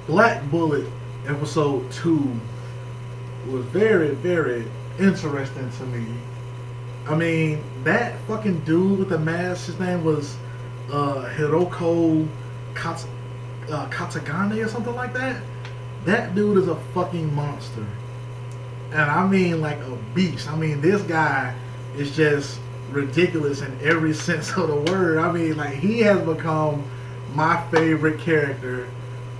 Black Bullet episode 2 was very, very interesting to me. I mean, that fucking dude with the mask, his name was Hiroko Katagane or something like that. That dude is a fucking monster. And I mean like a beast. I mean, this guy is just ridiculous in every sense of the word. I mean, like, he has become my favorite character,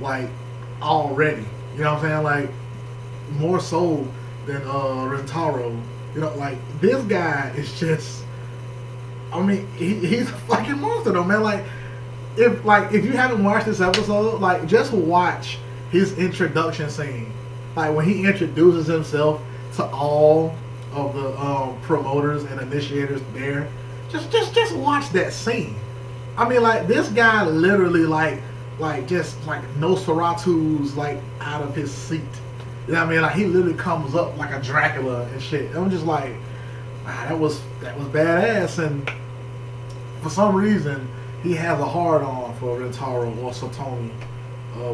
like, already. You know what I'm saying? Like, more so than Rentaro. You know, like, this guy is just, I mean, he's a fucking monster though, man. Like, if you haven't watched this episode, like, just watch his introduction scene. Like, when he introduces himself to all of the promoters and initiators there, just watch that scene. I mean, like, this guy literally just like Nosferatu's like out of his seat. You know what I mean? Like, he literally comes up like a Dracula and shit. I'm just like, wow, that was badass. And for some reason, he has a hard on for Rentaro or Satomi,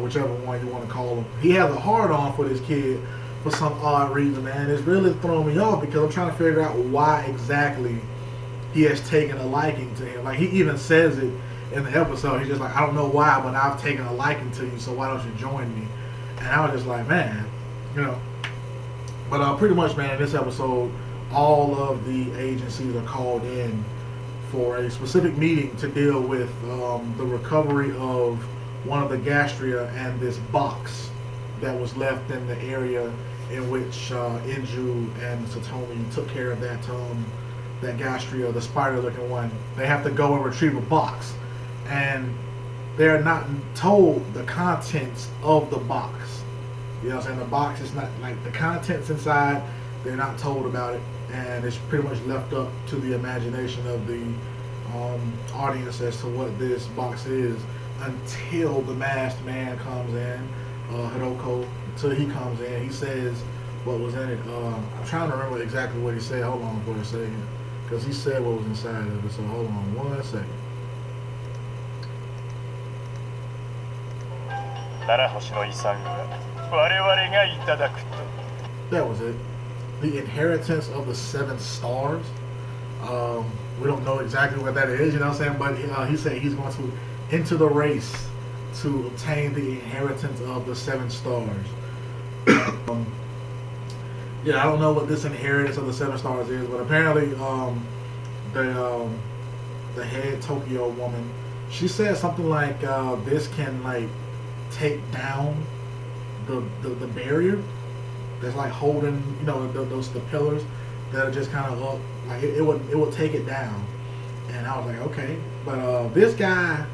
whichever one you want to call him. He has a hard on for this kid for some odd reason, man. It's really throwing me off because I'm trying to figure out why exactly he has taken a liking to him. Like, he even says it in the episode. He's just like, I don't know why, but I've taken a liking to you, so why don't you join me? And I was just like, man, you know. But pretty much, man, in this episode, all of the agencies are called in for a specific meeting to deal with the recovery of one of the gastria and this box that was left in the area in which Inju and Satomi took care of that gastria, the spider-looking one. They have to go and retrieve a box, and they're not told the contents of the box. You know what I'm saying? The box is not, like, the contents inside, they're not told about it, and it's pretty much left up to the imagination of the audience as to what this box is until the masked man comes in, Hiroko, until he comes in. He says what was in it. I'm trying to remember exactly what he said. Hold on for a second, because he said what was inside of it. So hold on 1 second. That was it. The inheritance of the 7 stars. We don't know exactly what that is, you know what I'm saying? But he said he's going to enter the race to obtain the inheritance of the 7 stars. Yeah, I don't know what this inheritance of the 7 stars is, but apparently the head Tokyo woman, she said something like this can, like, take down the barrier that's, like, holding, you know, the pillars that are just kind of up. Like, it would take it down. And I was like, okay. But this guy,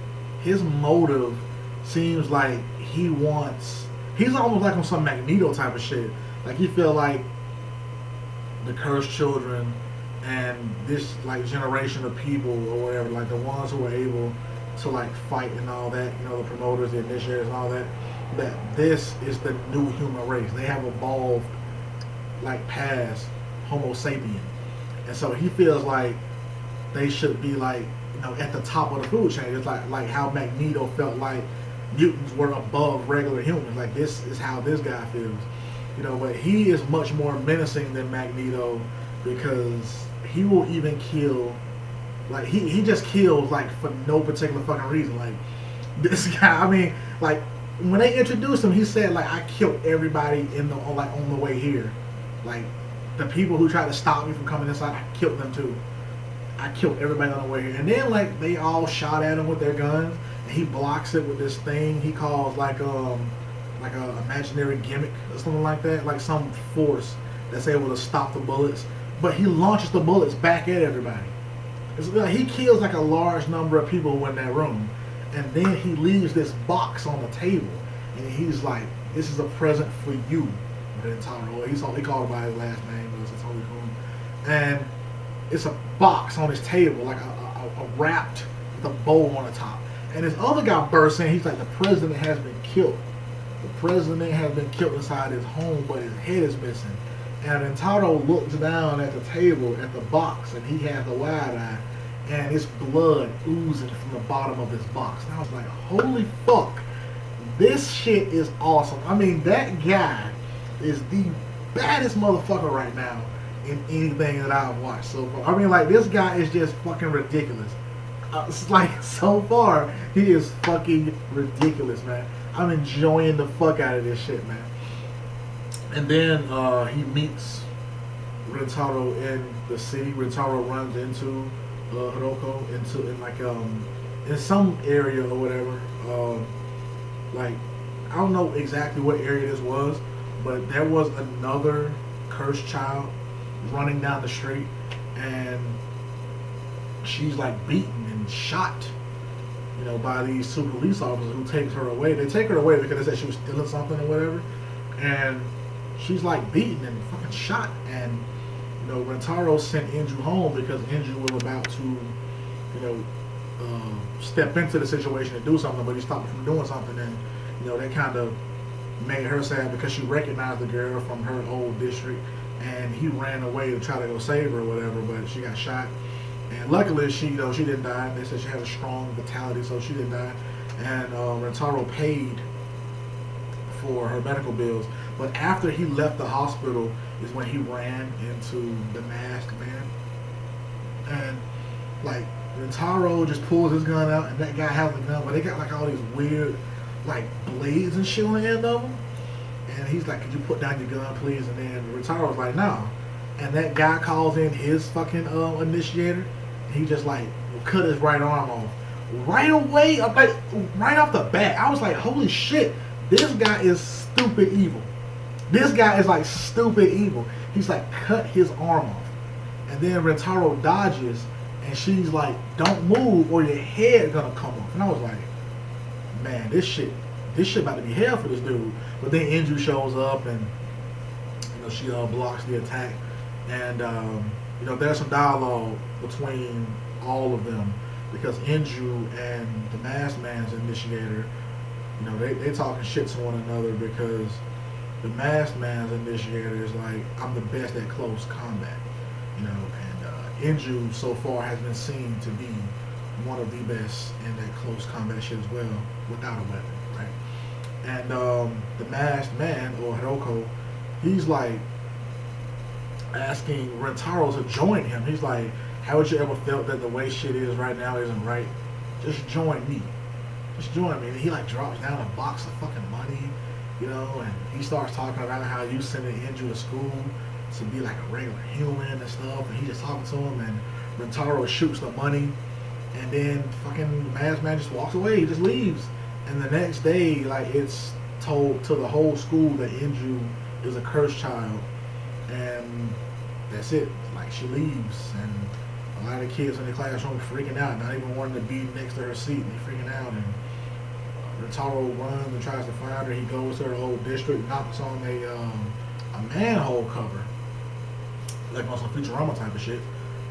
his motive seems like he's almost like on some Magneto type of shit. Like, he feel like the cursed children and this, like, generation of people or whatever, like the ones who were able to, like, fight and all that, you know, the promoters, the initiators and all that, that this is the new human race. They have evolved, like, past Homo sapien. And so he feels like they should be, like, you know, at the top of the food chain. It's like how Magneto felt like mutants were above regular humans. Like, this is how this guy feels. You know, but he is much more menacing than Magneto because he will even kill, like, he just kills, like, for no particular fucking reason. Like, this guy, I mean, like, when they introduced him, he said, like, I killed everybody on the way here. Like, the people who tried to stop me from coming inside, I killed them too. I killed everybody on the way here. And then, like, they all shot at him with their guns, and he blocks it with this thing he calls, like a imaginary gimmick or something like that, like some force that's able to stop the bullets. But he launches the bullets back at everybody. It's like he kills, like, a large number of people in that room, and then he leaves this box on the table, and he's like, "This is a present for you." He called him by his last name, and it's a box on his table, like a wrapped with a bow on the top. And this other guy bursts in. He's like, "The president has been killed. The president has been killed inside his home, but his head is missing." And Rentaro looks down at the table, at the box, and he has the wide eye, and it's blood oozing from the bottom of this box. And I was like, holy fuck, This shit is awesome. I mean, that guy is the baddest motherfucker right now in anything that I've watched so far. I mean, like, this guy is just fucking ridiculous. It's like, so far, he is fucking ridiculous, man. I'm enjoying the fuck out of this shit, man. And then he meets Rentaro in the city. Rentaro runs into Hiroko in some area or whatever. Like, I don't know exactly what area this was, but there was another cursed child running down the street, and she's like beaten and shot, by these two police officers who takes her away. They take her away because they said she was stealing something or whatever, and she's like beaten and fucking shot. And Rentaro sent Inju home because Inju was about to, step into the situation and do something, but he stopped her from doing something, and that kind of made her sad because she recognized the girl from her old district, and he ran away to try to go save her or whatever, but she got shot. And luckily, she didn't die. They said she had a strong vitality, so she didn't die. And Rentaro paid for her medical bills. But after he left the hospital is when he ran into the masked man. And like, Rentaro just pulls his gun out, and that guy has a gun, but they got like all these weird like blades and shit on the end of them. And he's like, "Could you put down your gun, please?" And then Rentaro's like, "No." And that guy calls in his fucking initiator, and he just like cut his right arm off right away, like right off the bat. I was like, "Holy shit, this guy is stupid evil." This guy is like stupid evil. He's like cut his arm off, and then Rentaro dodges, and she's like, "Don't move, or your head gonna come off." And I was like, "Man, this shit about to be hell for this dude." But then Inju shows up, and she blocks the attack, and there's some dialogue between all of them because Inju and the Masked Man's initiator, they talking shit to one another because the Masked Man's initiator is like, "I'm the best at close combat," and Inju so far has been seen to be one of the best in that close combat shit as well, without a weapon, right? And the Masked Man, or Hiroko, he's like asking Rentaro to join him. He's like, "Haven't you ever felt that the way shit is right now isn't right? Just join me. Just join me." And he like drops down a box of fucking money, and he starts talking about how you sending Inju to school to be like a regular human and stuff, and he just talking to him, and Rentaro shoots the money, and then fucking Masked Man just walks away. He just leaves. And the next day, like, it's told to the whole school that Inju is a cursed child, and that's it. Like, she leaves, and a lot of the kids in the classroom freaking out, not even wanting to be next to her seat, and they freaking out. And Rentaro runs and tries to find her. He goes to her old district, knocks on a manhole cover, like on some Futurama type of shit.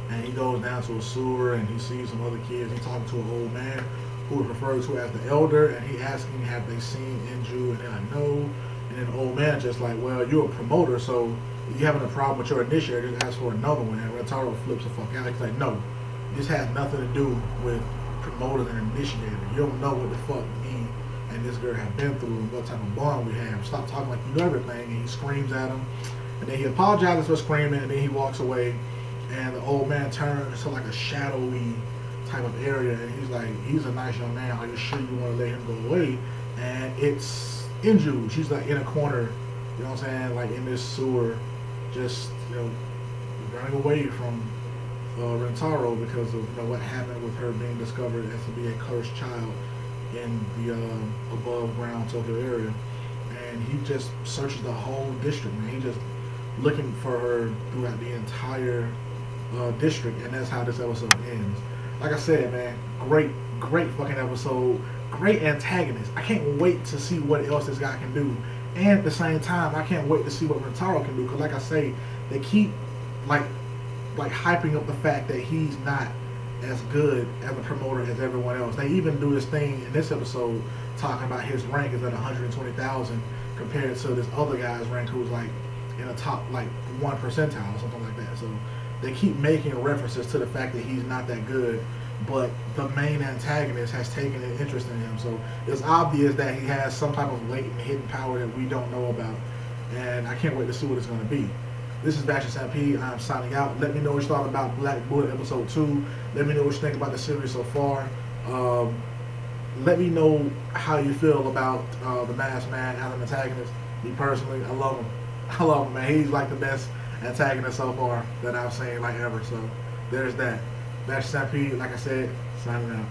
And he goes down to a sewer, and he sees some other kids. He's talking to an old man who is referred to as the elder, and he asking, "Have they seen Inju?" And they're like, "No." And then the old man just like, "Well, you're a promoter, so you having a problem with your initiator, just ask for another one." And Rentaro flips the fuck out. He's like, "No, this has nothing to do with promoters and initiator. You don't know what the fuck me and this girl have been through and what type of bond we have. Stop talking like you know everything." And he screams at him, and then he apologizes for screaming, and then he walks away. And the old man turns to like a shadowy type of area, and he's like, "He's a nice young man. Are you sure you want to let him go away?" And it's Inju. She's like in a corner, you know what I'm saying, like in this sewer, just running away from Rentaro because of what happened with her being discovered as to be a cursed child in the above ground Tokyo area. And he just searches the whole district, man. He just looking for her throughout the entire district, and that's how this episode ends. Like I said, man, great fucking episode, great antagonist. I can't wait to see what else this guy can do, and at the same time, I can't wait to see what Rentaro can do, because like I say, they keep like hyping up the fact that he's not as good as a promoter as everyone else. They even do this thing in this episode talking about his rank is at 120,000 compared to this other guy's rank who's like in a top like 1 percentile or something like that. So they keep making references to the fact that he's not that good but the main antagonist has taken an interest in him. So it's obvious that he has some type of latent hidden power that we don't know about, and I can't wait to see what it's going to be. This is Bastion Stampede. I'm signing out. Let me know what you thought about Black Bullet Episode 2. Let me know what you think about the series so far. Let me know how you feel about the Masked Man as an antagonist. Me personally, I love him. I love him, man. He's like the best antagonist so far that I've seen like ever. So there's that. Bastion Stampede, like I said, signing out.